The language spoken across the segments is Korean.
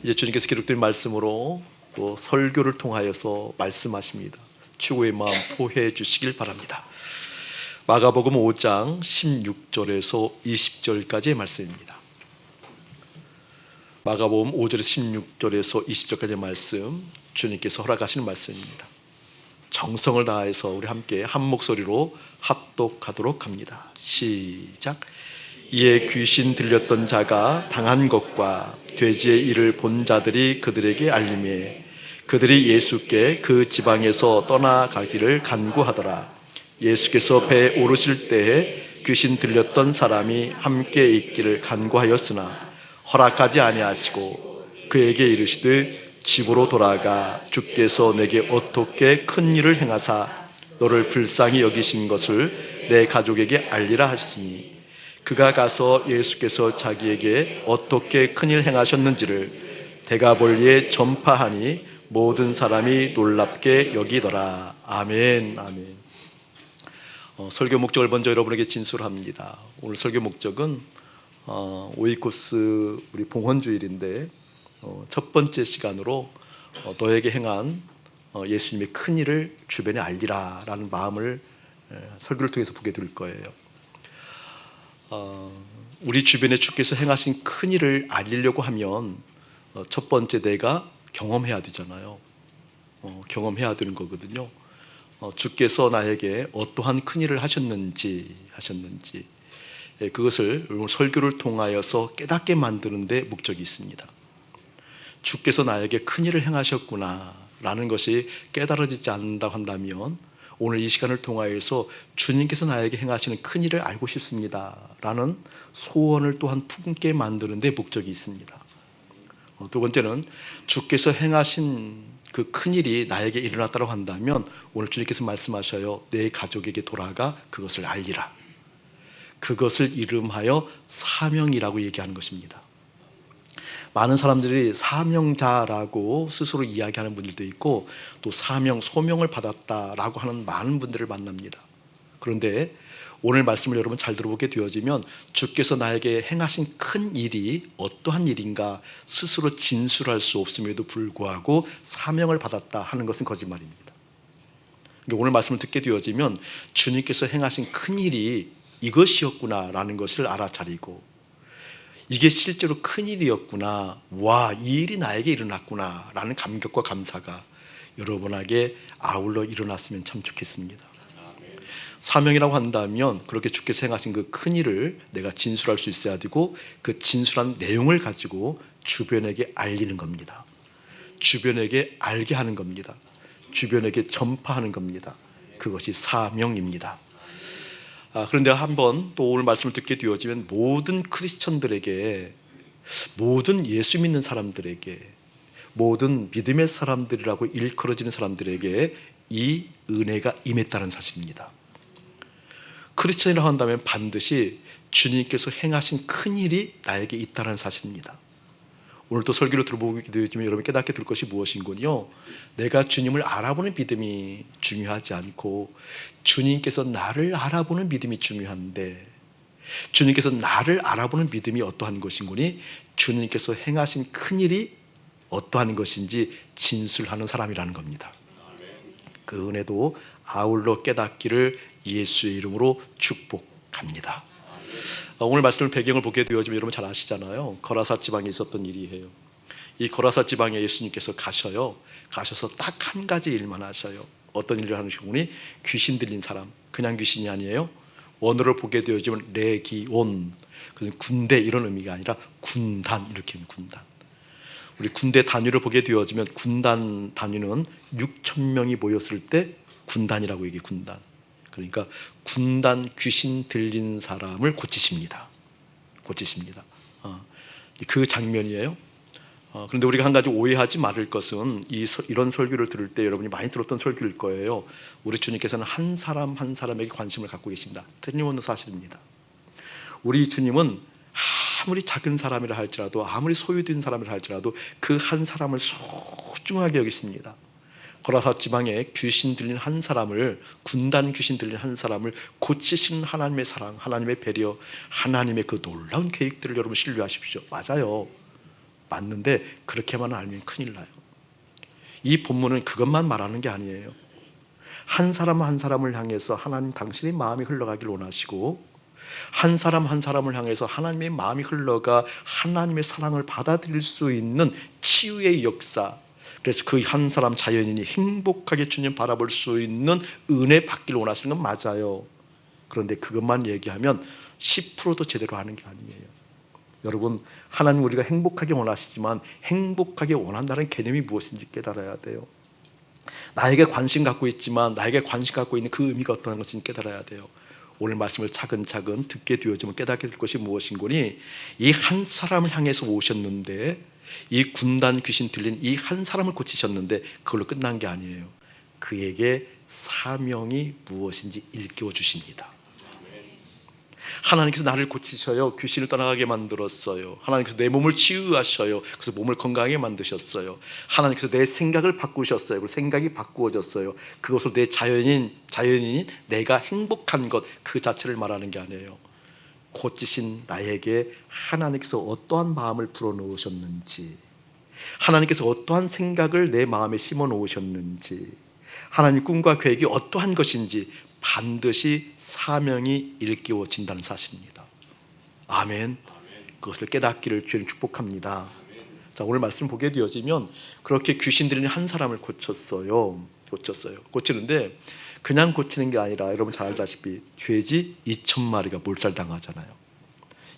이제 주님께서 기록된 말씀으로 또 설교를 통하여서 말씀하십니다. 최고의 마음 포회해 주시길 바랍니다. 마가복음 5장 16절에서 20절까지의 말씀입니다. 마가복음 5절에서 16절에서 20절까지의 말씀, 주님께서 허락하시는 말씀입니다. 정성을 다해서 우리 함께 한 목소리로 합독하도록 합니다. 시작. 이에 귀신 들렸던 자가 당한 것과 돼지의 일을 본 자들이 그들에게 알림해 그들이 예수께 그 지방에서 떠나가기를 간구하더라. 예수께서 배에 오르실 때에 귀신 들렸던 사람이 함께 있기를 간구하였으나 허락하지 아니하시고 그에게 이르시되 집으로 돌아가 주께서 내게 어떻게 큰 일을 행하사 너를 불쌍히 여기신 것을 내 가족에게 알리라 하시니 그가 가서 예수께서 자기에게 어떻게 큰일 행하셨는지를 데가볼리에 전파하니 모든 사람이 놀랍게 여기더라. 아멘. 아멘. 설교 목적을 먼저 여러분에게 진술합니다. 오늘 설교 목적은 오이코스 우리 봉헌주일인데 첫 번째 시간으로 너에게 행한 예수님의 큰 일을 주변에 알리라 라는 마음을 설교를 통해서 보게 될 거예요. 우리 주변에 주께서 행하신 큰 일을 알리려고 하면 첫 번째 내가 경험해야 되잖아요. 경험해야 되는 거거든요. 주께서 나에게 어떠한 큰 일을 하셨는지 그것을 설교를 통하여서 깨닫게 만드는 데 목적이 있습니다. 주께서 나에게 큰 일을 행하셨구나 라는 것이 깨달아지지 않는다고 한다면 오늘 이 시간을 통하여서 주님께서 나에게 행하시는 큰 일을 알고 싶습니다 라는 소원을 또한 품게 만드는 데 목적이 있습니다. 두 번째는 주께서 행하신 그 큰 일이 나에게 일어났다고 한다면 오늘 주님께서 말씀하셔요. 내 가족에게 돌아가 그것을 알리라. 그것을 이름하여 사명이라고 얘기하는 것입니다. 많은 사람들이 사명자라고 스스로 이야기하는 분들도 있고 또 사명, 소명을 받았다라고 하는 많은 분들을 만납니다. 그런데 오늘 말씀을 여러분 잘 들어보게 되어지면 주께서 나에게 행하신 큰 일이 어떠한 일인가 스스로 진술할 수 없음에도 불구하고 사명을 받았다 하는 것은 거짓말입니다. 오늘 말씀을 듣게 되어지면 주님께서 행하신 큰 일이 이것이었구나라는 것을 알아차리고 이게 실제로 큰 일이었구나, 와, 이 일이 나에게 일어났구나 라는 감격과 감사가 여러분에게 아울러 일어났으면 참 좋겠습니다. 사명이라고 한다면 그렇게 주께서 행하신 그 큰 일을 내가 진술할 수 있어야 되고 그 진술한 내용을 가지고 주변에게 알리는 겁니다. 주변에게 알게 하는 겁니다. 주변에게 전파하는 겁니다. 그것이 사명입니다. 그런데 한번 또 오늘 말씀을 듣게 되어지면 모든 크리스천들에게, 모든 예수 믿는 사람들에게, 모든 믿음의 사람들이라고 일컬어지는 사람들에게 이 은혜가 임했다는 사실입니다. 크리스천이라고 한다면 반드시 주님께서 행하신 큰 일이 나에게 있다는 사실입니다. 오늘 또 설교를 들어보게 되어지면 여러분이 깨닫게 될 것이 무엇인군요. 내가 주님을 알아보는 믿음이 중요하지 않고 주님께서 나를 알아보는 믿음이 중요한데 주님께서 나를 알아보는 믿음이 어떠한 것인구니 주님께서 행하신 큰 일이 어떠한 것인지 진술하는 사람이라는 겁니다. 그 은혜도 아울러 깨닫기를 예수의 이름으로 축복합니다. 오늘 말씀을 배경을 보게 되어지면 여러분 잘 아시잖아요. 거라사 지방에 있었던 일이에요. 이 거라사 지방에 예수님께서 가셔서 딱 한 가지 일만 하셔요. 어떤 일을 하시고니 귀신 들린 사람, 그냥 귀신이 아니에요. 원어를 보게 되어지면 레기온, 그것은 군대 이런 의미가 아니라 군단, 이렇게 군단. 우리 군대 단위를 보게 되어지면 군단 단위는 6,000명이 모였을 때 군단이라고 얘기해요. 군단. 그러니까 군단 귀신 들린 사람을 고치십니다. 그 장면이에요. 그런데 우리가 한 가지 오해하지 말을 것은 이런 설교를 들을 때 여러분이 많이 들었던 설교일 거예요. 우리 주님께서는 한 사람 한 사람에게 관심을 갖고 계신다. 틀림없는 사실입니다. 우리 주님은 아무리 작은 사람이라 할지라도 아무리 소유된 사람이라 할지라도 그 한 사람을 소중하게 여기십니다. 거라사 지방에 귀신 들린 한 사람을, 군단 귀신 들린 한 사람을 고치시는 하나님의 사랑, 하나님의 배려, 하나님의 그 놀라운 계획들을 여러분 신뢰하십시오. 맞아요. 맞는데 그렇게만 알면 큰일 나요. 이 본문은 그것만 말하는 게 아니에요. 한 사람 한 사람을 향해서 하나님 당신의 마음이 흘러가길 원하시고, 한 사람 한 사람을 향해서 하나님의 마음이 흘러가 하나님의 사랑을 받아들일 수 있는 치유의 역사, 그래서 그 한 사람 자연인이 행복하게 주님 바라볼 수 있는 은혜 받길 원하시는 건 맞아요. 그런데 그것만 얘기하면 10%도 제대로 하는 게 아니에요. 여러분, 하나님 우리가 행복하게 원하시지만 행복하게 원한다는 개념이 무엇인지 깨달아야 돼요. 나에게 관심 갖고 있지만 나에게 관심 갖고 있는 그 의미가 어떤 것인지 깨달아야 돼요. 오늘 말씀을 차근차근 듣게 되어지면 깨닫게 될 것이 무엇인고니, 이 한 사람을 향해서 오셨는데, 이 군단 귀신 들린 이 한 사람을 고치셨는데 그걸로 끝난 게 아니에요. 그에게 사명이 무엇인지 일깨워 주십니다. 하나님께서 나를 고치셔요. 귀신을 떠나가게 만들었어요. 하나님께서 내 몸을 치유하셔요. 그래서 몸을 건강하게 만드셨어요. 하나님께서 내 생각을 바꾸셨어요. 그래서 생각이 바꾸어졌어요. 그것으로 내 자연인이 내가 행복한 것 그 자체를 말하는 게 아니에요. 고치신 나에게 하나님께서 어떠한 마음을 불어넣으셨는지, 하나님께서 어떠한 생각을 내 마음에 심어 놓으셨는지, 하나님 꿈과 계획이 어떠한 것인지 반드시 사명이 일깨워진다는 사실입니다. 아멘. 그것을 깨닫기를 주님 축복합니다. 자, 오늘 말씀 보게 되어지면 그렇게 귀신 들린 한 사람을 고쳤어요. 고치는데 그냥 고치는 게 아니라 여러분 잘 알다시피 돼지 2,000마리가 몰살당하잖아요.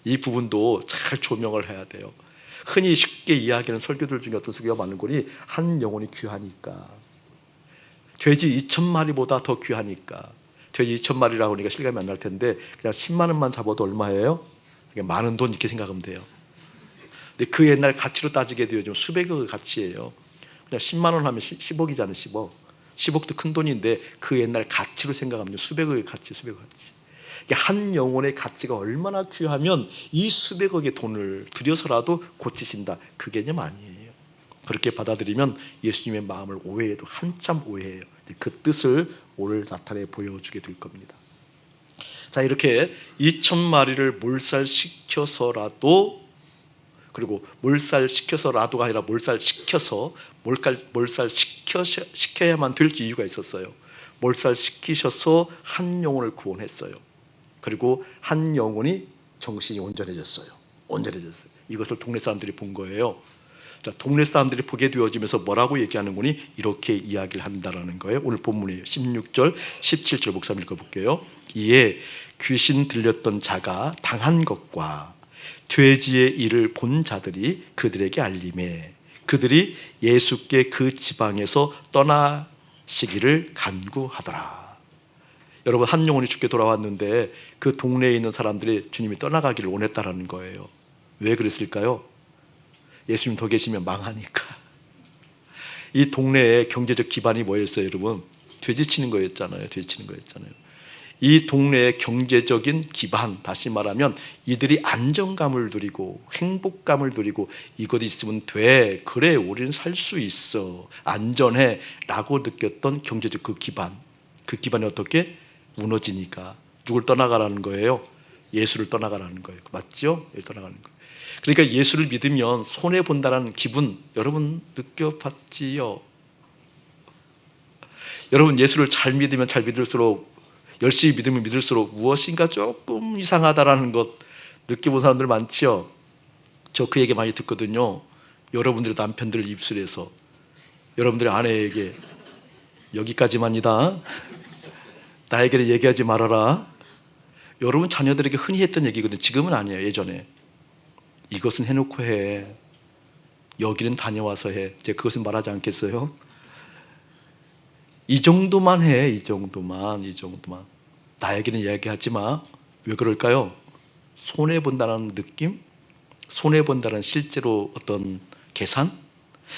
이 부분도 잘 조명을 해야 돼요. 흔히 쉽게 이야기하는 설교들 중에 어떤 설교가 많은 거니, 한 영혼이 귀하니까, 돼지 2,000마리보다 더 귀하니까. 돼지 2,000마리라고 하니까 실감이 안 날 텐데 그냥 10만 원만 잡아도 얼마예요? 많은 돈 이렇게 생각하면 돼요. 근데 그 옛날 가치로 따지게 되어지면 수백억의 가치예요. 그냥 10만 원 하면 10억이잖아요. 10억. 10억도 큰 돈인데 그 옛날 가치로 생각하면 수백억의 가치, 수백억 가치. 한 영혼의 가치가 얼마나 귀하면 이 수백억의 돈을 들여서라도 고치신다, 그 개념 아니에요. 그렇게 받아들이면 예수님의 마음을 오해해도 한참 오해해요. 그 뜻을 오늘 나타내 보여주게 될 겁니다. 자, 이렇게 2,000마리를 몰살시켜서라도, 그리고 몰살시켜서라도가 아니라 몰살시켜야만 될 이유가 있었어요. 몰살시키셔서 한 영혼을 구원했어요. 그리고 한 영혼이 정신이 온전해졌어요. 이것을 동네 사람들이 본 거예요. 자, 동네 사람들이 보게 되어지면서 뭐라고 얘기하는 거니? 이렇게 이야기를 한다라는 거예요. 오늘 본문이에요. 16절, 17절 목사님 읽어볼게요. 이에 귀신 들렸던 자가 당한 것과 돼지의 일을 본 자들이 그들에게 알림해 그들이 예수께 그 지방에서 떠나시기를 간구하더라. 여러분, 한 영혼이 죽게 돌아왔는데 그 동네에 있는 사람들이 주님이 떠나가기를 원했다라는 거예요. 왜 그랬을까요? 예수님 더 계시면 망하니까. 이 동네의 경제적 기반이 뭐였어요, 여러분? 돼지치는 거였잖아요. 이 동네의 경제적인 기반, 다시 말하면 이들이 안정감을 누리고 행복감을 누리고 이것 있으면 돼, 그래 우리는 살 수 있어, 안전해 라고 느꼈던 경제적 그 기반이 어떻게 무너지니까 누굴 떠나가라는 거예요? 예수를 떠나가라는 거예요. 맞죠? 떠나가는 거예요. 그러니까 예수를 믿으면 손해본다는 기분 여러분 느껴봤지요? 여러분, 예수를 잘 믿으면 잘 믿을수록, 열심히 믿으면 믿을수록 무엇인가 조금 이상하다라는 것 느껴본 사람들 많지요? 저 그 얘기 많이 듣거든요. 여러분들의 남편들 입술에서, 여러분들의 아내에게 여기까지만이다, 나에게는 얘기하지 말아라. 여러분 자녀들에게 흔히 했던 얘기거든요. 지금은 아니에요. 예전에. 이것은 해놓고 해, 여기는 다녀와서 해. 제가 그것은 말하지 않겠어요? 이 정도만 해. 이 정도만. 나에게는 이야기하지 마. 왜 그럴까요? 손해본다는 느낌? 손해본다는 실제로 어떤 계산?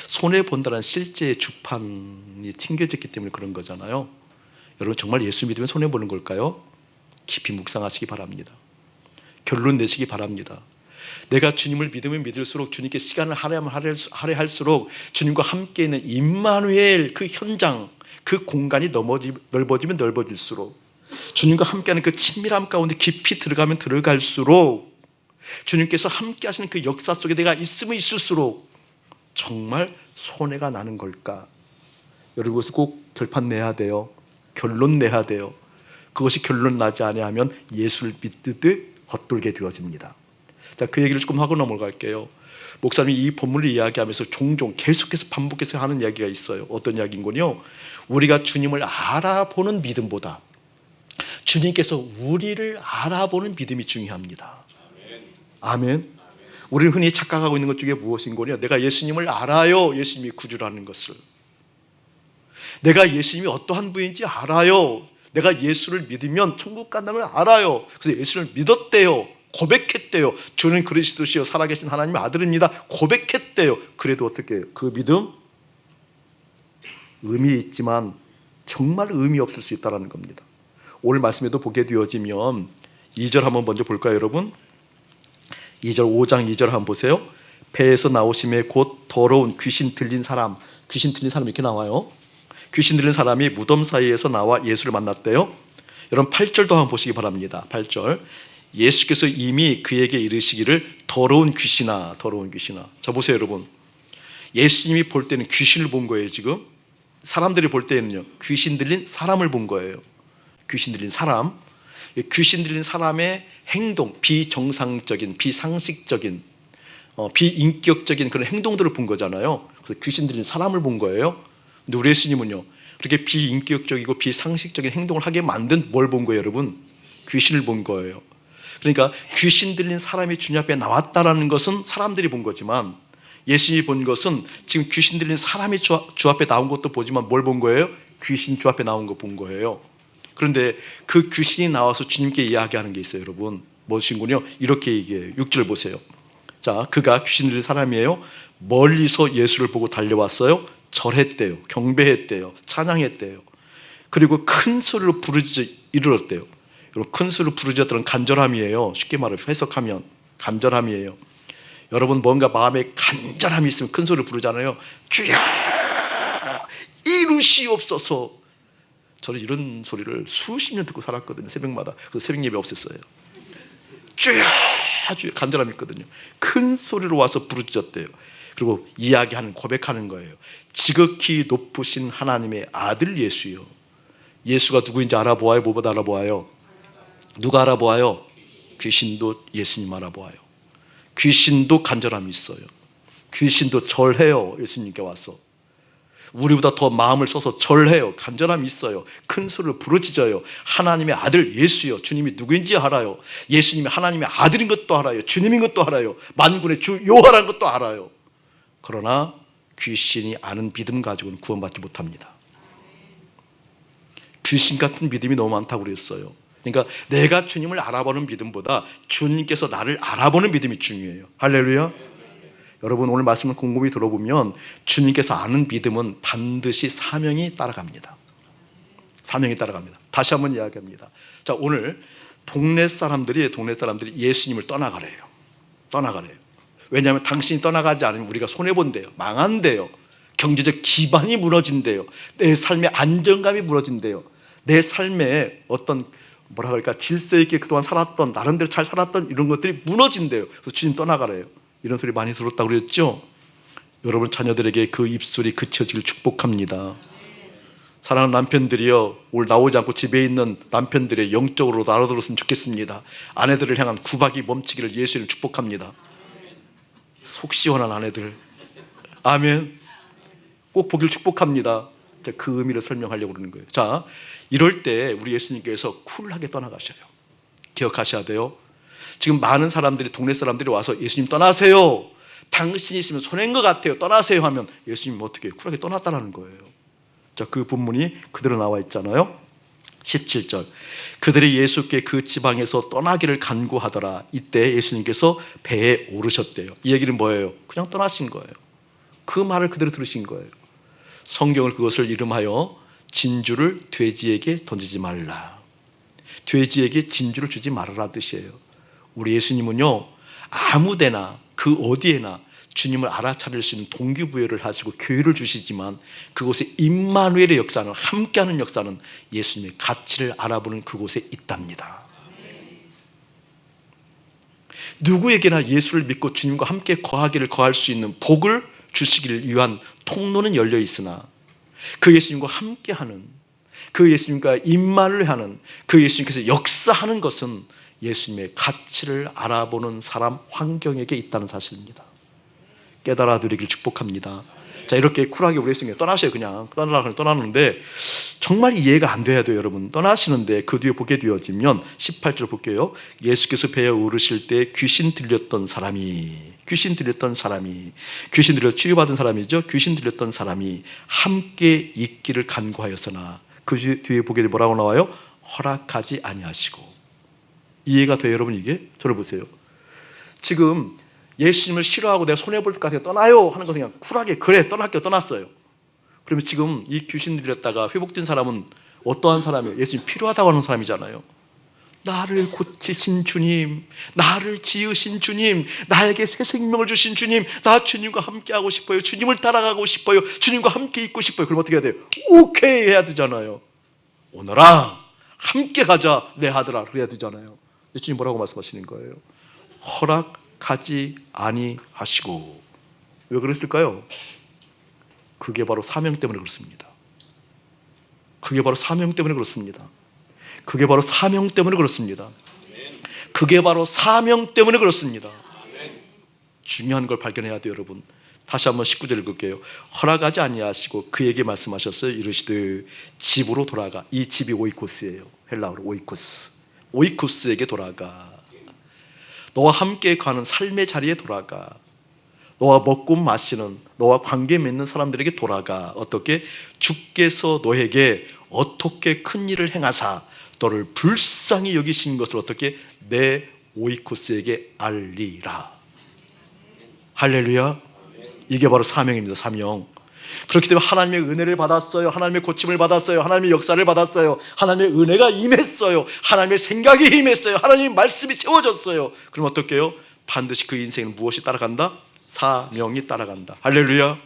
손해본다는 실제의 주판이 튕겨졌기 때문에 그런 거잖아요. 여러분, 정말 예수 믿으면 손해보는 걸까요? 깊이 묵상하시기 바랍니다. 결론 내시기 바랍니다. 내가 주님을 믿으면 믿을수록, 주님께 시간을 할애할수록 주님과 함께 있는 임마누엘 그 현장, 그 공간이 넓어지면 넓어질수록, 주님과 함께하는 그 친밀함 가운데 깊이 들어가면 들어갈수록 주님께서 함께 하시는 그 역사 속에 내가 있으면 있을수록 정말 손해가 나는 걸까? 여러분, 그것을 꼭 결판 내야 돼요. 결론 내야 돼요. 그것이 결론 나지 아니하면 예수를 믿듯 겉돌게 되어집니다. 자, 그 얘기를 조금 하고 넘어갈게요. 목사님이 이 본문을 이야기하면서 종종 계속해서 반복해서 하는 이야기가 있어요. 어떤 이야기인군요. 우리가 주님을 알아보는 믿음보다 주님께서 우리를 알아보는 믿음이 중요합니다. 아멘. 우리는 흔히 착각하고 있는 것 중에 무엇인고요? 내가 예수님을 알아요. 예수님이 구주라는 것을. 내가 예수님이 어떠한 분인지 알아요. 내가 예수를 믿으면 천국 간다는 걸 알아요. 그래서 예수를 믿었대요. 고백했대요. 주는 그리스도시요 살아계신 하나님의 아들입니다. 고백했대요. 그래도 어떻게 해요? 그 믿음 의미 있지만 정말 의미 없을 수 있다는 겁니다. 오늘 말씀에도 보게 되어지면 2절 한번 먼저 볼까요, 여러분? 2절 5장 2절 한번 보세요. 배에서 나오심에 곧 더러운 귀신 들린 사람, 귀신 들린 사람 이렇게 나와요. 귀신 들린 사람이 무덤 사이에서 나와 예수를 만났대요. 여러분 8절도 한번 보시기 바랍니다. 8절. 예수께서 이미 그에게 이르시기를 더러운 귀신아, 더러운 귀신아. 자, 보세요, 여러분. 예수님이 볼 때는 귀신을 본 거예요, 지금. 사람들이 볼 때는요, 귀신 들린 사람을 본 거예요. 귀신 들린 사람. 귀신 들린 사람의 행동, 비정상적인, 비상식적인, 비인격적인 그런 행동들을 본 거잖아요. 그래서 귀신 들린 사람을 본 거예요. 근데 우리 예수님은요, 그렇게 비인격적이고 비상식적인 행동을 하게 만든 뭘 본 거예요, 여러분? 귀신을 본 거예요. 그러니까 귀신 들린 사람이 주님 앞에 나왔다라는 것은 사람들이 본 거지만 예수님이 본 것은 지금 귀신 들린 사람이 주 앞에 나온 것도 보지만 뭘 본 거예요? 귀신 주 앞에 나온 거 본 거예요. 그런데 그 귀신이 나와서 주님께 이야기하는 게 있어요, 여러분. 무엇인군요? 이렇게 얘기해요. 6절 보세요. 자, 그가 귀신 들린 사람이에요. 멀리서 예수를 보고 달려왔어요. 절했대요. 경배했대요. 찬양했대요. 그리고 큰 소리로 부르짖어 이르렀대요. 여러분, 큰 소리로 부르짖었던 간절함이에요. 쉽게 말해서 해석하면 간절함이에요. 여러분, 뭔가 마음에 간절함이 있으면 큰 소리로 부르잖아요. 주여 이루시옵소서. 저는 이런 소리를 수십 년 듣고 살았거든요. 새벽마다. 그래서 새벽 예배 없었어요. 주여, 주여. 간절함이 있거든요. 큰 소리로 와서 부르짖었대요. 그리고 이야기하는, 고백하는 거예요. 지극히 높으신 하나님의 아들 예수요. 예수가 누구인지 알아보아요? 뭐보다 알아보아요? 누가 알아보아요? 귀신도 예수님 알아보아요. 귀신도 간절함이 있어요. 귀신도 절해요. 예수님께 와서. 우리보다 더 마음을 써서 절해요. 간절함이 있어요. 큰 소리로 부르짖어요. 하나님의 아들 예수요. 주님이 누구인지 알아요. 예수님이 하나님의 아들인 것도 알아요. 주님인 것도 알아요. 만군의 주 여호와라는 것도 알아요. 그러나 귀신이 아는 믿음 가지고는 구원받지 못합니다. 귀신 같은 믿음이 너무 많다고 그랬어요. 그러니까 내가 주님을 알아보는 믿음보다 주님께서 나를 알아보는 믿음이 중요해요. 할렐루야. 여러분, 오늘 말씀을 곰곰이 들어보면 주님께서 아는 믿음은 반드시 사명이 따라갑니다. 사명이 따라갑니다. 다시 한번 이야기합니다. 자, 오늘 동네 사람들이 예수님을 떠나가래요. 왜냐하면 당신이 떠나가지 않으면 우리가 손해본대요. 망한대요. 경제적 기반이 무너진대요. 내 삶의 안정감이 무너진대요. 내 삶에 어떤 뭐라 그럴까, 질서 있게 그동안 살았던, 나름대로 잘 살았던 이런 것들이 무너진대요. 그래서 주님 떠나가래요. 이런 소리 많이 들었다고 그랬죠? 여러분 자녀들에게 그 입술이 그쳐지길 축복합니다. 사랑하는 남편들이요, 오늘 나오지 않고 집에 있는 남편들의 영적으로 알아들었으면 좋겠습니다. 아내들을 향한 구박이 멈추기를 예수님 축복합니다. 속 시원한 아내들, 아멘. 꼭 보길 축복합니다. 그 의미를 설명하려고 그러는 거예요. 자, 이럴 때 우리 예수님께서 쿨하게 떠나가셔요. 기억하셔야 돼요. 지금 많은 사람들이, 동네 사람들이 와서 예수님 떠나세요, 당신이 있으면 손해인 것 같아요, 떠나세요 하면 예수님이 어떻게 해요? 쿨하게 떠났다는 거예요. 자, 그 본문이 그대로 나와 있잖아요. 17절. 그들이 예수께 그 지방에서 떠나기를 간구하더라. 이때 예수님께서 배에 오르셨대요. 이 얘기는 뭐예요? 그냥 떠나신 거예요. 그 말을 그대로 들으신 거예요. 성경을 그것을 이름하여 진주를 돼지에게 던지지 말라. 돼지에게 진주를 주지 말아라 뜻이에요. 우리 예수님은요, 아무데나 그 어디에나 주님을 알아차릴 수 있는 동기부여를 하시고 교회를 주시지만 그곳에 임마누엘의 역사는, 함께하는 역사는 예수님의 가치를 알아보는 그곳에 있답니다. 누구에게나 예수를 믿고 주님과 함께 거할 수 있는 복을 주시기를 위한 통로는 열려 있으나 그 예수님과 함께하는, 그 예수님과 임마를 하는, 그 예수님께서 역사하는 것은 예수님의 가치를 알아보는 사람, 환경에게 있다는 사실입니다. 깨달아 드리길 축복합니다. 자, 이렇게 쿨하게 우리 예수님이 떠나셔요. 그냥 떠나는데 정말 이해가 안 돼야 돼요, 여러분. 떠나시는데 그 뒤에 보게 되어지면 18절 볼게요. 예수께서 배에 오르실 때 귀신 들려 치유받은 사람이죠. 귀신 들렸던 사람이 함께 있기를 간구하였으나 그 뒤에 보게 되면 뭐라고 나와요? 허락하지 아니하시고. 이해가 돼요, 여러분? 이게? 저를 보세요. 지금 예수님을 싫어하고 내가 손해볼 것 같아서 떠나요 하는 것은 그냥 쿨하게 그래 떠났어요. 그러면 지금 이 귀신 들렸다가 회복된 사람은 어떠한 사람이에요? 예수님 필요하다고 하는 사람이잖아요. 나를 고치신 주님, 나를 지으신 주님, 나에게 새 생명을 주신 주님, 나 주님과 함께하고 싶어요. 주님을 따라가고 싶어요. 주님과 함께 있고 싶어요. 그럼 어떻게 해야 돼요? 오케이 해야 되잖아요. 오너라 함께 가자 내 아들아 그래야 되잖아요. 근데 주님 뭐라고 말씀하시는 거예요? 허락하지 아니하시고. 왜 그랬을까요? 그게 바로 사명 때문에 그렇습니다. 그게 바로 사명 때문에 그렇습니다. 그게 바로 사명 때문에 그렇습니다. 그게 바로 사명 때문에 그렇습니다. 중요한 걸 발견해야 돼요, 여러분. 다시 한번 19절 읽을게요. 허락하지 아니하시고 그에게 말씀하셨어요. 이르시되 집으로 돌아가. 이 집이 오이코스예요. 헬라어로 오이코스. 오이코스에게 돌아가. 너와 함께 가는 삶의 자리에 돌아가. 너와 먹고 마시는, 너와 관계 맺는 사람들에게 돌아가. 어떻게? 주께서 너에게 어떻게 큰 일을 행하사 너를 불쌍히 여기신 것을 어떻게? 내 오이코스에게 알리라. 할렐루야. 이게 바로 사명입니다. 사명. 그렇기 때문에 하나님의 은혜를 받았어요. 하나님의 고침을 받았어요. 하나님의 역사를 받았어요. 하나님의 은혜가 임했어요. 하나님의 생각이 임했어요. 하나님의 말씀이 채워졌어요. 그럼 어떻게 해요? 반드시 그 인생은 무엇이 따라간다? 사명이 따라간다. 할렐루야.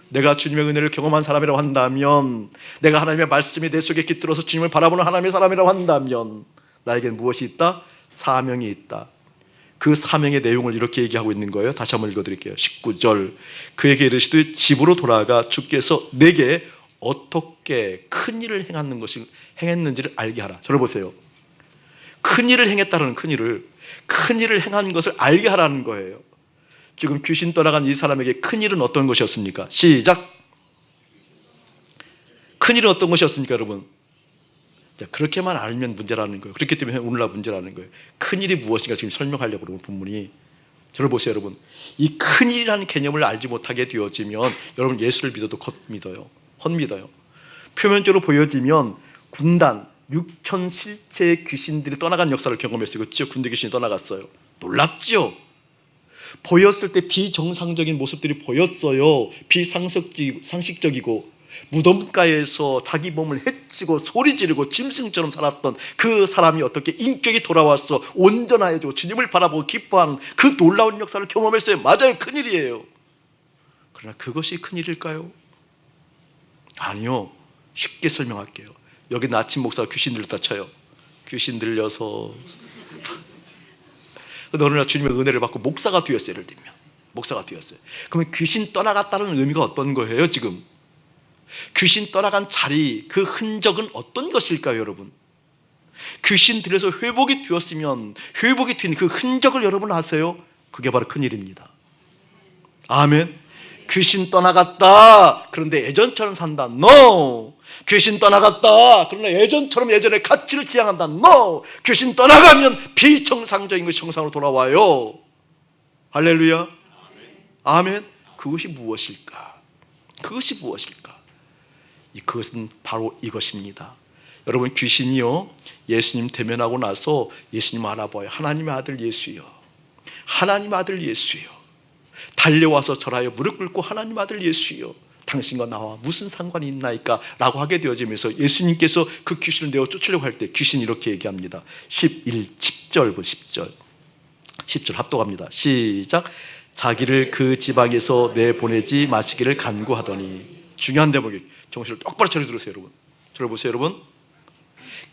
내가 주님의 은혜를 경험한 사람이라고 한다면, 내가 하나님의 말씀이 내 속에 깃들어서 주님을 바라보는 하나님의 사람이라고 한다면 나에게는 무엇이 있다? 사명이 있다. 그 사명의 내용을 이렇게 얘기하고 있는 거예요. 다시 한번 읽어드릴게요. 19절. 그에게 이르시되 집으로 돌아가 주께서 내게 어떻게 큰 일을 행했는지를 알게 하라. 저를 보세요. 큰 일을 행했다는 큰 일을 행한 것을 알게 하라는 거예요. 지금 귀신 떠나간 이 사람에게 큰 일은 어떤 것이었습니까? 시작. 큰 일은 어떤 것이었습니까, 여러분? 그렇게만 알면 문제라는 거예요. 그렇기 때문에 오늘날 문제라는 거예요. 큰일이 무엇인가 지금 설명하려고 그러는 본문이. 저를 보세요, 여러분. 이 큰일이라는 개념을 알지 못하게 되어지면 여러분 예수를 믿어도 헛믿어요. 표면적으로 보여지면 군단 6천 실체의 귀신들이 떠나간 역사를 경험했어요. 그렇죠? 군대 귀신이 떠나갔어요. 놀랍죠? 보였을 때 비정상적인 모습들이 보였어요. 비상식적이고 무덤가에서 자기 몸을 해치고 소리 지르고 짐승처럼 살았던 그 사람이 어떻게 인격이 돌아와서 온전하여지고 주님을 바라보고 기뻐하는 그 놀라운 역사를 경험했어요. 맞아요. 큰일이에요. 그러나 그것이 큰일일까요? 아니요. 쉽게 설명할게요. 여기 아침 목사가 귀신 들렸다 쳐요. 귀신 들려서 근데 어느 날 주님의 은혜를 받고 목사가 되었어요. 예를 들면 목사가 되었어요. 그러면 귀신 떠나갔다는 의미가 어떤 거예요? 지금 귀신 떠나간 자리, 그 흔적은 어떤 것일까요, 여러분? 귀신 들여서 회복이 되었으면 회복이 된 그 흔적을 여러분 아세요? 그게 바로 큰일입니다. 아멘. 귀신 떠나갔다. 그런데 예전처럼 산다. No. 귀신 떠나갔다. 그러나 예전처럼 예전의 가치를 지향한다. No. 귀신 떠나가면 비정상적인 것이 정상으로 돌아와요. 할렐루야. 아멘. 그것이 무엇일까? 그것은 바로 이것입니다. 여러분, 귀신이요, 예수님 대면하고 나서 예수님 알아봐요. 하나님의 아들 예수여, 하나님 아들 예수여, 달려와서 절하여 무릎 꿇고 하나님 아들 예수여, 당신과 나와 무슨 상관이 있나이까? 라고 하게 되어지면서 예수님께서 그 귀신을 내어 쫓으려고 할 때 귀신이 이렇게 얘기합니다. 10절 합독합니다. 시작. 자기를 그 지방에서 내보내지 마시기를 간구하더니. 중요한 대목이 정신을 똑바로 차려 들으세요, 여러분. 저를 보세요, 여러분.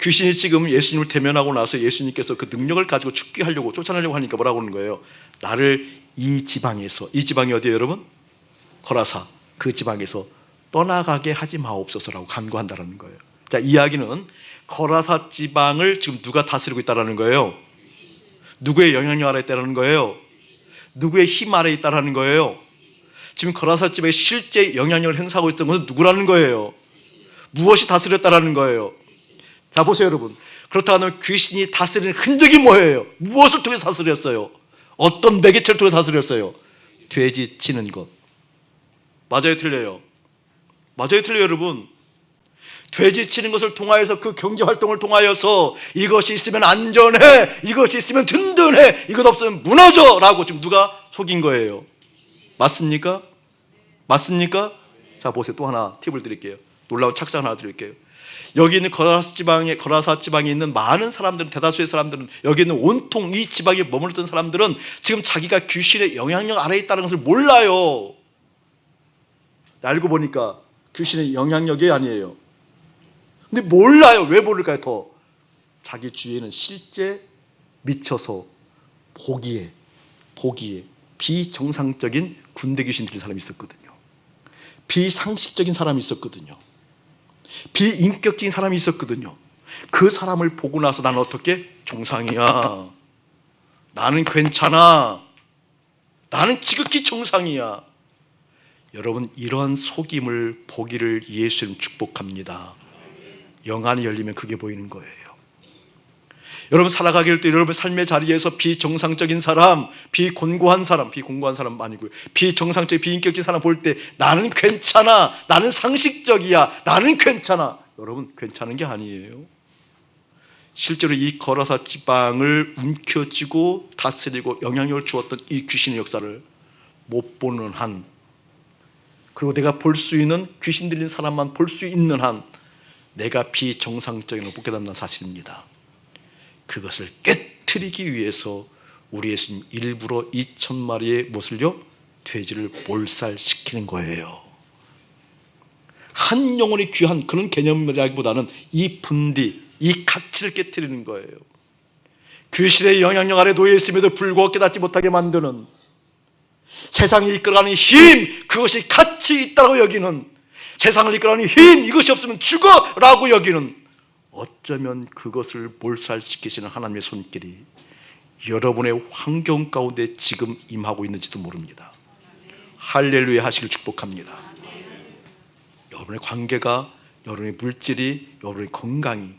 귀신이 지금 예수님을 대면하고 나서 예수님께서 그 능력을 가지고 죽게 하려고 쫓아내려고 하니까 뭐라고 하는 거예요? 나를 이 지방에서, 이 지방이 어디예요 여러분? 거라사, 그 지방에서 떠나가게 하지 마옵소서라고 간구한다는 거예요. 자, 이야기는 거라사 지방을 지금 누가 다스리고 있다는 거예요? 누구의 영향력 아래 있다는 거예요? 누구의 힘 아래 있다는 거예요? 지금 거라사 지방에 실제 영향력을 행사하고 있던 것은 누구라는 거예요? 무엇이 다스렸다는 거예요? 자, 보세요 여러분. 그렇다고 하면 귀신이 다스리는 흔적이 뭐예요? 무엇을 통해 다스렸어요? 어떤 매개체를 통해 다스렸어요? 돼지 치는 것. 맞아요 틀려요? 맞아요 틀려요 여러분? 돼지 치는 것을 통하여서, 그 경제활동을 통하여서 이것이 있으면 안전해, 이것이 있으면 든든해, 이것 없으면 무너져 라고 지금 누가 속인 거예요? 맞습니까? 맞습니까? 자, 보세요. 또 하나 팁을 드릴게요. 놀라운 착상 하나 드릴게요. 여기 있는 거라사 지방에 있는 많은 사람들은, 대다수의 사람들은, 여기 있는 온통 이 지방에 머물렀던 사람들은 지금 자기가 귀신의 영향력 아래에 있다는 것을 몰라요. 알고 보니까 귀신의 영향력이 아니에요. 근데 몰라요. 왜 모를까요? 더 자기 주위에는 실제 미쳐서 보기에 비정상적인 군대 귀신 들린 사람이 있었거든요. 비상식적인 사람이 있었거든요. 비인격적인 사람이 있었거든요. 그 사람을 보고 나서 나는 어떻게? 정상이야, 나는 괜찮아, 나는 지극히 정상이야. 여러분, 이러한 속임을 보기를 예수님 축복합니다. 영안이 열리면 그게 보이는 거예요. 여러분 살아가길 때 여러분 삶의 자리에서 비정상적인 사람, 비곤고한 사람 아니고요, 비정상적인 비인격적인 사람 볼 때 나는 괜찮아, 나는 상식적이야, 나는 괜찮아. 여러분 괜찮은 게 아니에요. 실제로 이 거라사 지방을 움켜쥐고 다스리고 영향력을 주었던 이 귀신의 역사를 못 보는 한, 그리고 내가 볼 수 있는, 귀신 들린 사람만 볼 수 있는 한 내가 비정상적인 걸 못 깨닫는 사실입니다. 그것을 깨트리기 위해서 우리 예수님 일부러 2,000마리의 무엇을요? 돼지를 몰살시키는 거예요. 한 영혼이 귀한 그런 개념이라기보다는 이 분리, 이 가치를 깨트리는 거예요. 귀신의 영향력 아래 놓여 있음에도 불구하고 깨닫지 못하게 만드는, 세상을 이끌어가는 힘, 그것이 가치 있다고 여기는, 세상을 이끌어가는 힘, 이것이 없으면 죽어라고 여기는, 어쩌면 그것을 몰살시키시는 하나님의 손길이 여러분의 환경 가운데 지금 임하고 있는지도 모릅니다. 할렐루야 하시길 축복합니다. 여러분의 관계가, 여러분의 물질이, 여러분의 건강이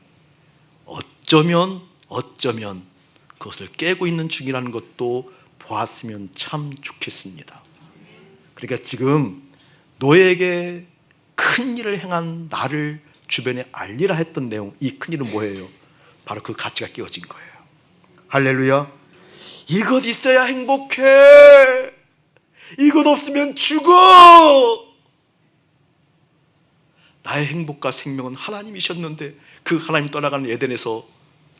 어쩌면 그것을 깨고 있는 중이라는 것도 보았으면 참 좋겠습니다. 그러니까 지금 너에게 큰 일을 행한 나를 주변에 알리라 했던 내용, 이 큰 일은 뭐예요? 바로 그 가치가 깨어진 거예요. 할렐루야. 이것 있어야 행복해, 이것 없으면 죽어. 나의 행복과 생명은 하나님이셨는데 그 하나님이 떠나가는 에덴에서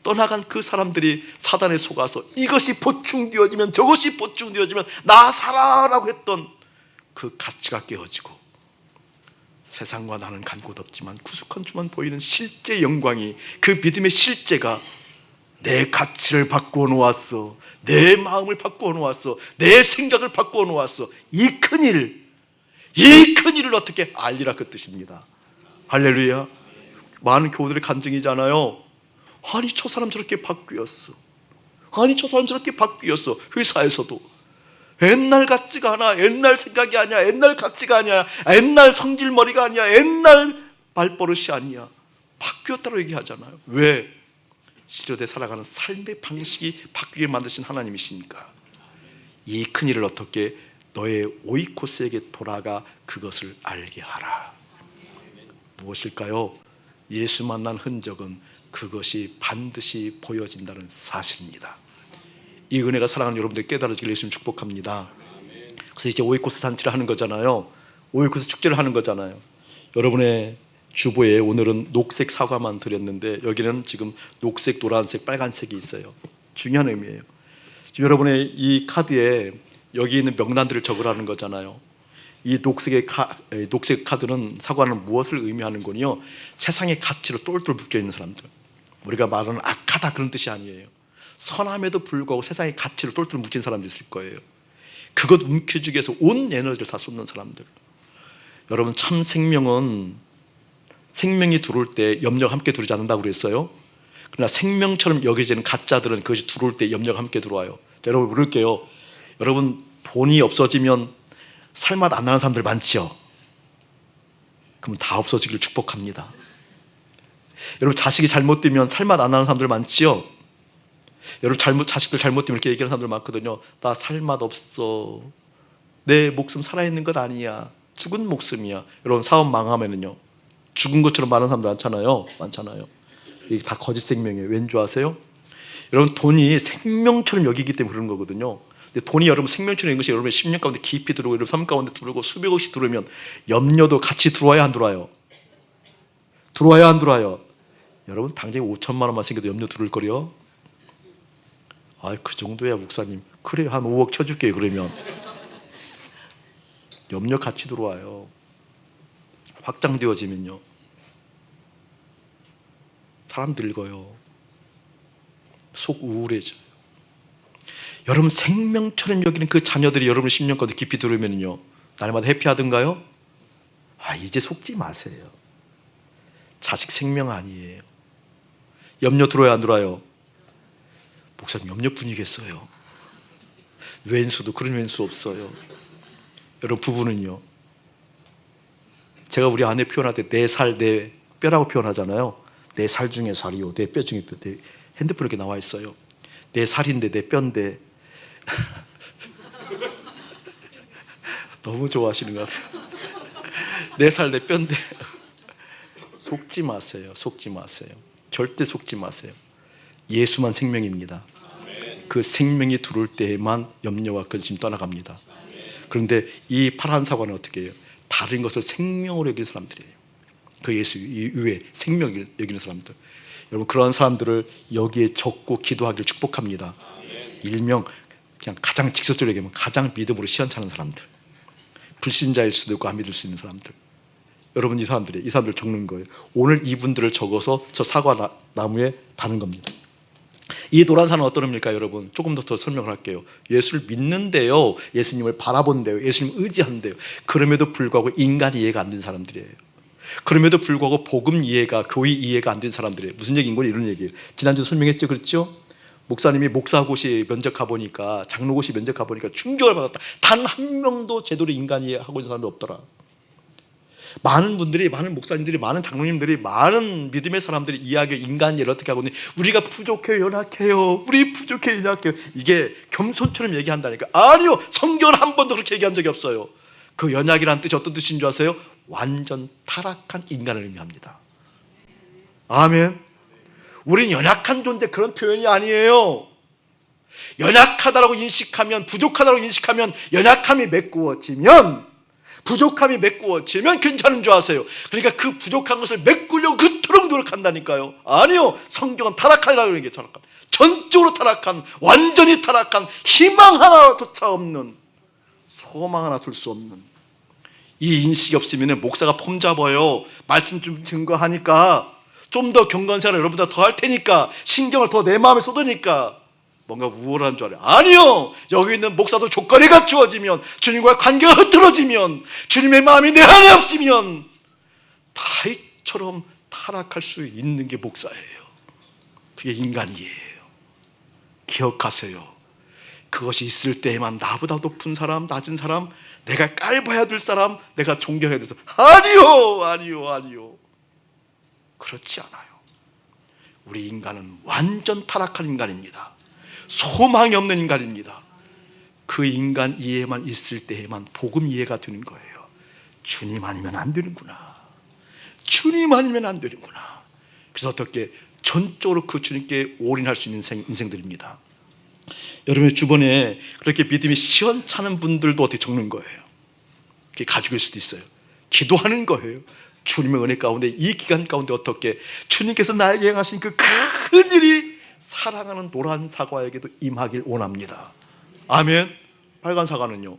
떠나간 그 사람들이 사단에 속아서 이것이 보충되어지면 저것이 보충되어지면 나 살아라고 했던 그 가치가 깨어지고, 세상과 나는 간 곳 없지만 구속한 주만 보이는 실제 영광이, 그 믿음의 실제가 내 가치를 바꾸어 놓았어, 내 마음을 바꾸어 놓았어, 내 생각을 바꾸어 놓았어. 이 큰일을 어떻게 알리라, 그 뜻입니다. 할렐루야. 많은 교우들의 간증이잖아요. 아니 저 사람 저렇게 바뀌었어, 아니 저 사람 저렇게 바뀌었어. 회사에서도 옛날 같지가 않아, 옛날 생각이 아니야, 옛날 가치가 아니야, 옛날 성질머리가 아니야, 옛날 말버릇이 아니야, 바뀌었다고 얘기하잖아요. 왜? 시대에 살아가는 삶의 방식이 바뀌게 만드신 하나님이시니까. 이 큰일을 어떻게? 너의 오이코스에게 돌아가 그것을 알게 하라. 무엇일까요? 예수 만난 흔적은 그것이 반드시 보여진다는 사실입니다. 이 은혜가 사랑하는 여러분들 깨달아지길 예수님 축복합니다. 그래서 이제 오이코스 잔치를 하는 거잖아요. 오이코스 축제를 하는 거잖아요. 여러분의 주보에 오늘은 녹색 사과만 드렸는데 여기는 지금 녹색, 노란색, 빨간색이 있어요. 중요한 의미예요. 여러분의 이 카드에 여기 있는 명단들을 적으라는 거잖아요. 이 녹색 카드는, 사과는 무엇을 의미하는 거요? 세상의 가치로 똘똘 묶여 있는 사람들, 우리가 말하는 악하다 그런 뜻이 아니에요. 선함에도 불구하고 세상의 가치를 똘똘 뭉친 사람들이 있을 거예요. 그것 움켜쥐기 위해서 온 에너지를 다 쏟는 사람들. 여러분, 참 생명은 생명이 들어올 때 염려가 함께 들어오지 않는다고 그랬어요. 그러나 생명처럼 여겨지는 가짜들은 그것이 들어올 때 염려가 함께 들어와요. 자, 여러분 물을게요. 여러분, 돈이 없어지면 살맛 안 나는 사람들 많지요? 그럼 다 없어지기를 축복합니다. 여러분, 자식이 잘못되면 살맛 안 나는 사람들 많지요? 여러분, 자식들 잘못되면 이렇게 얘기하는 사람들 많거든요. 나 살맛 없어. 내 목숨 살아있는 것 아니야. 죽은 목숨이야. 여러분, 사업 망하면은요, 죽은 것처럼 많은 사람들 많잖아요. 이게 다 거짓 생명이에요. 왠 줄 아세요? 여러분, 돈이 생명처럼 여기기 때문에 그런 거거든요. 근데 돈이 여러분 생명처럼 있는 것이 여러분의 10년 가운데 깊이 들어오고 여러분 삶 가운데 들어오고 수백억씩 들어오면 염려도 같이 들어와야 안 들어와요? 들어와야 안 들어와요? 여러분, 당장에 5천만 원만 생겨도 염려 들어올 거요? 그 정도야 목사님. 그래, 한 5억 쳐줄게요. 그러면 염려 같이 들어와요. 확장되어지면요, 사람 늙어요. 속 우울해져요. 여러분, 생명처럼 여기는 그 자녀들이 여러분 10년 가운데 깊이 들어오면요, 날마다 해피하던가요? 이제 속지 마세요. 자식 생명 아니에요. 염려 들어야 안 들어요? 목사님, 염려뿐이겠어요? 왼수도 그런 왼수 없어요. 여러분, 부부는요, 제가 우리 아내 표현할 때 내 살, 내 뼈라고 표현하잖아요. 내 살 중에 살이요, 내 뼈 중에 뼈. 내 핸드폰에 이렇게 나와 있어요. 내 살인데 내 뼈인데. 너무 좋아하시는 것 같아요. 내 살, 내 뼈인데. 속지 마세요. 속지 마세요. 절대 속지 마세요. 예수만 생명입니다. 그 생명이 들어올 때에만 염려와 근심 떠나갑니다. 그런데 이 파란 사과는 어떻게 해요? 다른 것을 생명으로 여기는 사람들이에요. 그 예수 이외에 생명을 여기는 사람들. 여러분, 그러한 사람들을 여기에 적고 기도하기를 축복합니다. 일명 그냥 가장 직접적으로 얘기하면 가장 믿음으로 시원찮은 사람들, 불신자일 수도 있고 안 믿을 수 있는 사람들. 여러분, 이 사람들 적는 거예요. 오늘 이분들을 적어서 저 사과 나무에 다는 겁니다. 이 노란 산은 어떤 의미일까요? 여러분, 조금 더 설명을 할게요. 예수를 믿는데요, 예수님을 바라본대요, 예수님 의지한대요. 그럼에도 불구하고 인간 이해가 안 된 사람들이에요. 그럼에도 불구하고 복음 이해가, 교회 이해가 안 된 사람들이에요. 무슨 얘기인 건 이런 얘기예요. 지난주 설명했죠, 그렇죠? 목사님이 목사고시 면접 가보니까, 장로고시 면접 가보니까 충격을 받았다. 단 한 명도 제대로 인간 이해하고 있는 사람이 없더라. 많은 분들이, 많은 목사님들이, 많은 장로님들이, 많은 믿음의 사람들이 이야기, 인간 이해를 어떻게 하고 있는지, 우리가 부족해요, 연약해요, 우리 부족해요, 연약해요, 이게 겸손처럼 얘기한다니까. 아니요, 성경은 한 번도 그렇게 얘기한 적이 없어요. 그 연약이라는 뜻이 어떤 뜻인 줄 아세요? 완전 타락한 인간을 의미합니다. 아멘. 우린 연약한 존재, 그런 표현이 아니에요. 연약하다라고 인식하면, 부족하다라고 인식하면, 연약함이 메꾸어지면, 부족함이 메꾸어지면 괜찮은 줄 아세요. 그러니까 그 부족한 것을 메꾸려고 그토록 노력한다니까요. 아니요, 성경은 타락하라고 하는 게 타락한, 전적으로 타락한, 완전히 타락한, 희망 하나조차 없는, 소망 하나 둘 수 없는 이 인식이 없으면 목사가 폼 잡아요. 말씀 좀 증거하니까, 좀 더 경건생활을 여러분보다 더 할 테니까, 신경을 더 내 마음에 쏟으니까 뭔가 우월한 줄 알아요. 아니요, 여기 있는 목사도 조건이 갖추어지면, 주님과의 관계가 흐트러지면, 주님의 마음이 내 안에 없으면 다윗처럼 타락할 수 있는 게 목사예요. 그게 인간이에요. 기억하세요. 그것이 있을 때에만 나보다 높은 사람, 낮은 사람, 내가 깔봐야 될 사람, 내가 존경해야 될 사람, 아니요. 그렇지 않아요. 우리 인간은 완전 타락한 인간입니다. 소망이 없는 인간입니다. 그 인간 이해만 있을 때에만 복음 이해가 되는 거예요. 주님 아니면 안 되는구나. 주님 아니면 안 되는구나. 그래서 어떻게 전적으로 그 주님께 올인할 수 있는 인생들입니다. 여러분의 주변에 그렇게 믿음이 시원찮은 분들도 어떻게 적는 거예요. 그게 가족일 수도 있어요. 기도하는 거예요. 주님의 은혜 가운데, 이 기간 가운데 어떻게 주님께서 나에게 행하신 그 큰 일이 사랑하는 노란 사과에게도 임하길 원합니다. 아멘. 빨간 사과는요,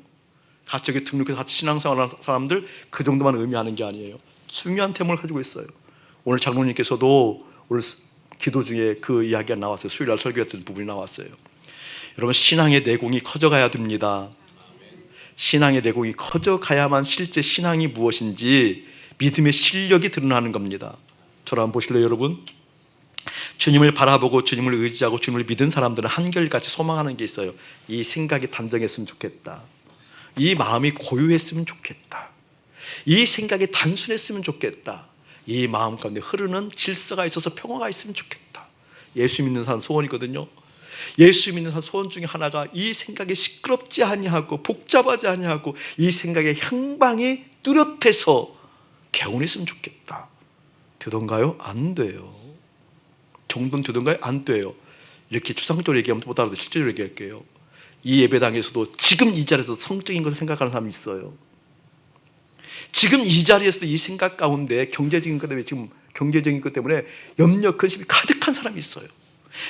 같이 여기 등록해서 같이 신앙생활하는 사람들 그 정도만 의미하는 게 아니에요. 중요한 테마를 가지고 있어요. 오늘 장로님께서도 오늘 기도 중에 그 이야기가 나왔어요. 수요일날 설교했던 부분이 나왔어요. 여러분, 신앙의 내공이 커져가야 됩니다. 신앙의 내공이 커져가야만 실제 신앙이 무엇인지 믿음의 실력이 드러나는 겁니다. 저를 한번 보실래요, 여러분? 주님을 바라보고 주님을 의지하고 주님을 믿은 사람들은 한결같이 소망하는 게 있어요. 이 생각이 단정했으면 좋겠다. 이 마음이 고요했으면 좋겠다. 이 생각이 단순했으면 좋겠다. 이 마음 가운데 흐르는 질서가 있어서 평화가 있으면 좋겠다. 예수 믿는 사람 소원이거든요. 예수 믿는 사람 소원 중에 하나가 이 생각이 시끄럽지 아니하고 복잡하지 아니하고 이 생각의 향방이 뚜렷해서 개운했으면 좋겠다. 되던가요? 안 돼요. 정도는 되던가요? 안 돼요. 이렇게 추상적으로 얘기하면 못 알아도 실제로 얘기할게요. 이 예배당에서도 지금 이 자리에서 성적인 것을 생각하는 사람이 있어요. 지금 이 자리에서도 이 생각 가운데 경제적인 것 때문에 지금 경제적인 것 때문에 염려, 근심이 가득한 사람이 있어요.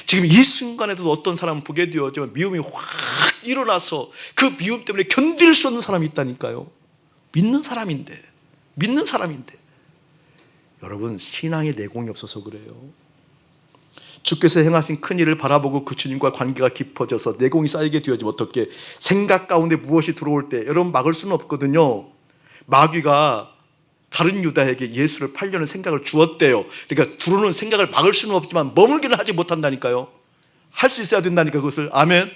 지금 이 순간에도 어떤 사람은 보게 되었지만 미움이 확 일어나서 그 미움 때문에 견딜 수 없는 사람이 있다니까요. 믿는 사람인데 여러분, 신앙의 내공이 없어서 그래요. 주께서 행하신 큰 일을 바라보고 그 주님과 관계가 깊어져서 내공이 쌓이게 되어지면 어떻게 생각 가운데 무엇이 들어올 때 여러분 막을 수는 없거든요. 마귀가 가룟 유다에게 예수를 팔려는 생각을 주었대요. 그러니까 들어오는 생각을 막을 수는 없지만 머물기는 하지 못한다니까요. 할 수 있어야 된다니까 그것을. 아멘.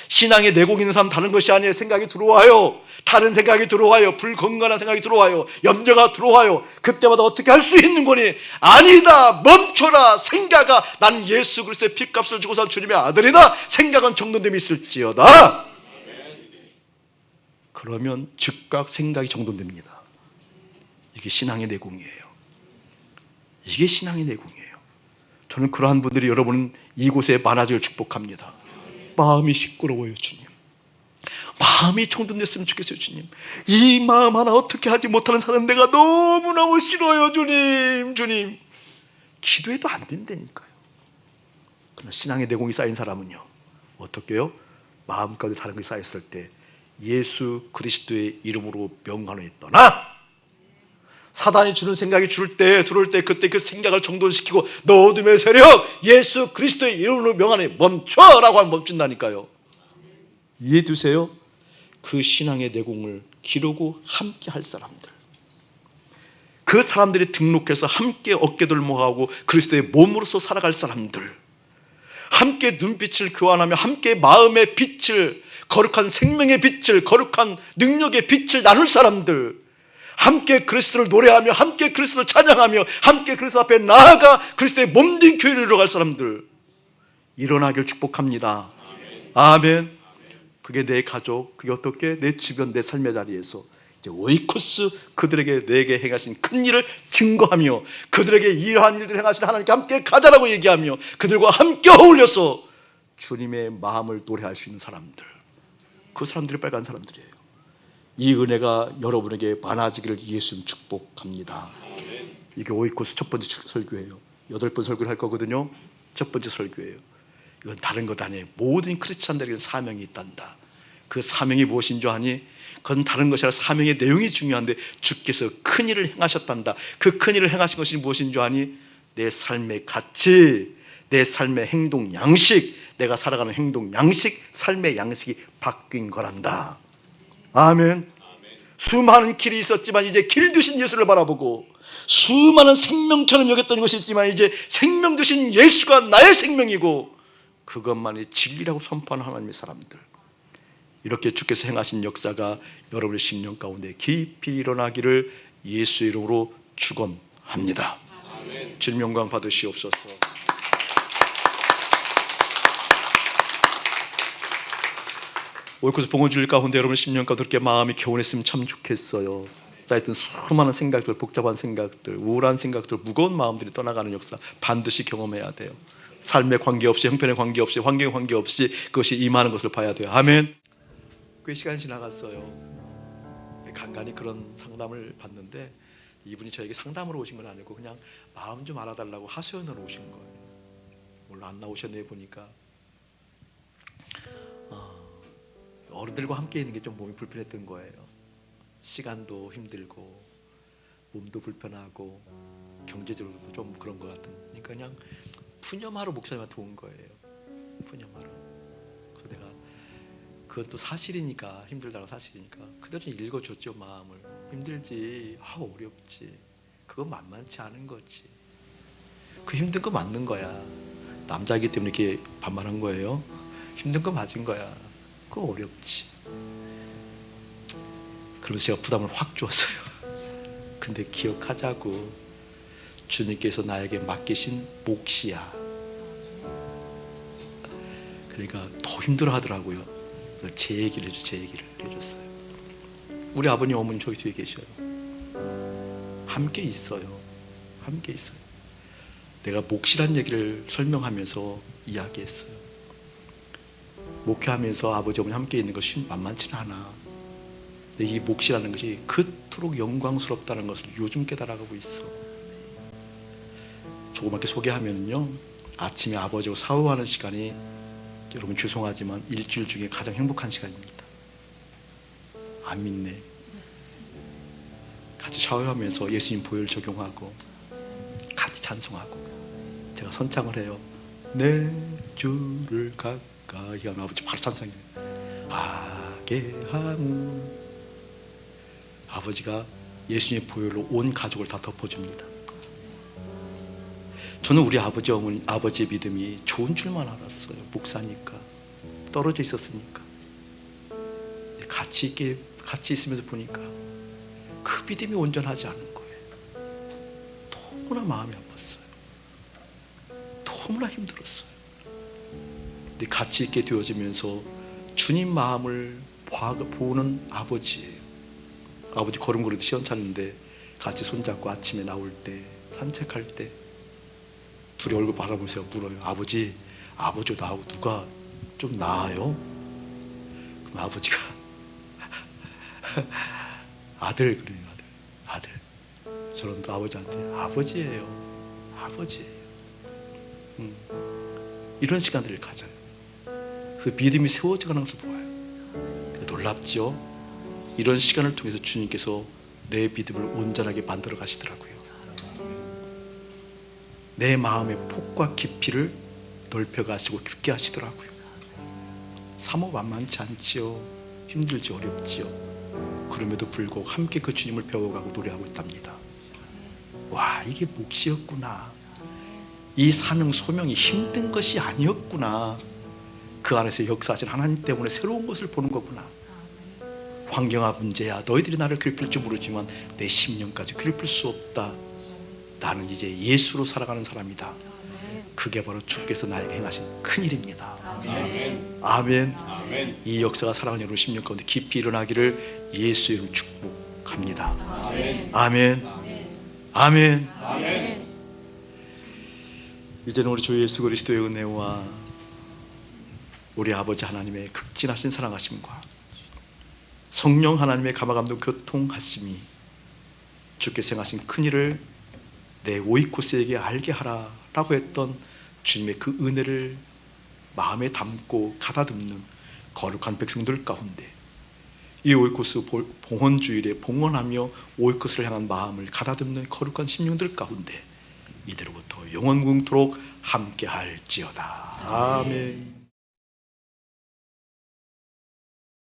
신앙의 내공 있는 사람 다른 것이 아니에요. 생각이 들어와요. 다른 생각이 들어와요. 불건강한 생각이 들어와요. 염려가 들어와요. 그때마다 어떻게 할 수 있는 거니? 아니다, 멈춰라. 생각아, 난 예수 그리스도의 피값을 주고 산 주님의 아들이다. 생각은 정돈됨이 있을지어다. 그러면 즉각 생각이 정돈됩니다. 이게 신앙의 내공이에요. 이게 신앙의 내공이에요. 저는 그러한 분들이 여러분 이곳에 많아질 축복합니다. 마음이 시끄러워요, 주님. 마음이 정돈됐으면 좋겠어요, 주님. 이 마음 하나 어떻게 하지 못하는 사람 내가 너무너무 싫어요, 주님. 기도해도 안 된다니까요. 그러나 신앙의 내공이 쌓인 사람은요, 어떻게 해요? 마음까지 다른 것이 쌓였을 때 예수 그리스도의 이름으로 명하노니 떠나. 사단이 주는 생각이 들어올 때 그때 그 생각을 정돈시키고 너 어둠의 세력 예수 그리스도의 이름으로 명하노니 멈춰라고 하면 멈춘다니까요. 이해되세요? 그 신앙의 내공을 기르고 함께 할 사람들, 그 사람들이 등록해서 함께 어깨들모하고 그리스도의 몸으로서 살아갈 사람들, 함께 눈빛을 교환하며 함께 마음의 빛을, 거룩한 생명의 빛을, 거룩한 능력의 빛을 나눌 사람들, 함께 그리스도를 노래하며 함께 그리스도를 찬양하며 함께 그리스도 앞에 나아가 그리스도의 몸된 교회를 이루어갈 사람들 일어나길 축복합니다. 아멘. 그게 내 가족, 그게 어떻게 내 주변, 내 삶의 자리에서 이제 오이코스 그들에게 내게 행하신 큰 일을 증거하며 그들에게 이러한 일들을 행하신 하나님께 함께 가자라고 얘기하며 그들과 함께 어울려서 주님의 마음을 노래할 수 있는 사람들, 그 사람들이 빨간 사람들이에요. 이 은혜가 여러분에게 많아지기를 예수님 축복합니다. 이게 오이코스 첫 번째 설교예요. 8번 설교를 할 거거든요. 첫 번째 설교예요. 이건 다른 것 아니에요. 모든 크리스찬들에게는 사명이 있단다. 그 사명이 무엇인 줄 아니? 그건 다른 것이 아니라 사명의 내용이 중요한데 주께서 큰 일을 행하셨단다. 그 큰 일을 행하신 것이 무엇인 줄 아니? 내 삶의 가치, 내 삶의 행동 양식, 내가 살아가는 행동 양식, 삶의 양식이 바뀐 거란다. 아멘. 수많은 길이 있었지만 이제 길 되신 예수를 바라보고 수많은 생명처럼 여겼던 것이 있지만 이제 생명 되신 예수가 나의 생명이고 그것만이 진리라고 선포하는 하나님의 사람들, 이렇게 주께서 행하신 역사가 여러분의 심령 가운데 깊이 일어나기를 예수의 이름으로 축원합니다. 주님 영광 받으시옵소서. 오이코스 봉헌주일 가운데 여러분 심령 가운데 그렇게 마음이 개운했으면 참 좋겠어요. 하여튼 수많은 생각들, 복잡한 생각들, 우울한 생각들, 무거운 마음들이 떠나가는 역사 반드시 경험해야 돼요. 삶에 관계없이, 형편에 관계없이, 환경에 관계없이 그것이 임하는 것을 봐야 돼요. 아멘. 꽤 시간이 지나갔어요. 간간히 그런 상담을 받는데 이분이 저에게 상담으로 오신 건 아니고 그냥 마음 좀 알아달라고 하소연으로 오신 거예요. 물론 안 나오셨네 보니까. 어른들과 함께 있는 게 좀 몸이 불편했던 거예요. 시간도 힘들고 몸도 불편하고 경제적으로도 좀 그런 것 같은. 그러니까 그냥 푸념하러 목사님한테 온 거예요. 푸념하러. 그래서 내가 그건 또 사실이니까, 힘들다는 사실이니까 그대로 읽어줬죠. 마음을. 힘들지, 어렵지, 그건 만만치 않은 거지, 그 힘든 거 맞는 거야. 남자이기 때문에 이렇게 반말한 거예요. 힘든 거 맞은 거야. 그거 어렵지. 그러면서 제가 부담을 확 주었어요. 근데 기억하자고, 주님께서 나에게 맡기신 몫이야. 그러니까 더 힘들어 하더라고요. 제 얘기를 해줬어요. 우리 아버님 어머니 저기 뒤에 계셔요. 함께 있어요. 내가 몫이란 얘기를 설명하면서 이야기했어요. 목회하면서 아버지 어머니 함께 있는 것이 만만치는 않아. 근데 이 몫이라는 것이 그토록 영광스럽다는 것을 요즘 깨달아가고 있어. 조그맣게 소개하면요, 아침에 아버지하고 샤워하는 시간이, 여러분 죄송하지만 일주일 중에 가장 행복한 시간입니다. 안 믿네. 같이 샤워하면서 예수님 보혈 적용하고 같이 찬송하고, 제가 선창을 해요. 내 주를 가까이 하면 아버지 바로 찬송해요. 아게하무. 아버지가 예수님 보혈로 온 가족을 다 덮어줍니다. 저는 우리 아버지 어머니, 아버지의 믿음이 좋은 줄만 알았어요. 목사니까, 떨어져 있었으니까. 같이 있으면서 보니까 그 믿음이 온전하지 않은 거예요. 너무나 마음이 아팠어요. 너무나 힘들었어요. 근데 같이 있게 되어지면서 주님 마음을 보는 아버지예요. 아버지 걸음걸이도 시원찮은데 같이 손잡고 아침에 나올 때, 산책할 때 둘이 얼굴 바라보면서 물어요. 아버지 나하고 누가 좀 나아요? 그럼 아버지가 아들, 그래요. 아들. 저는 또 아버지한테 아버지예요. 이런 시간들을 가져요. 그 믿음이 세워져가는 것을 보아요. 놀랍지요? 이런 시간을 통해서 주님께서 내 믿음을 온전하게 만들어 가시더라고요. 내 마음의 폭과 깊이를 넓혀 가시고 깊게 하시더라고요. 사모 만만치 않지요. 힘들지, 어렵지요. 그럼에도 불구하고 함께 그 주님을 배워가고 노래하고 있답니다. 와, 이게 몫이었구나. 이 사명 소명이 힘든 것이 아니었구나. 그 안에서 역사하신 하나님 때문에 새로운 것을 보는 거구나. 환경화 문제야. 너희들이 나를 괴롭힐지 모르지만 내 심령까지 괴롭힐 수 없다. 나는 이제 예수로 살아가는 사람이다. 그게 바로 주께서 나에게 행하신 큰일입니다. 아멘. 이 역사가 사랑하는 여러분 심령 가운데 깊이 일어나기를 예수의 이름으로 축복합니다. 아멘. 이제는 우리 주 예수 그리스도의 은혜와 우리 아버지 하나님의 극진하신 사랑하심과 성령 하나님의 감화감동 교통하심이 주께서 행하신 큰일을 내 오이코스에게 알게 하라라고 했던 주님의 그 은혜를 마음에 담고 가다듬는 거룩한 백성들 가운데, 이 오이코스 봉헌주일에 봉헌하며 오이코스를 향한 마음을 가다듬는 거룩한 심령들 가운데 이대로부터 영원궁토록 함께할지어다. 아멘.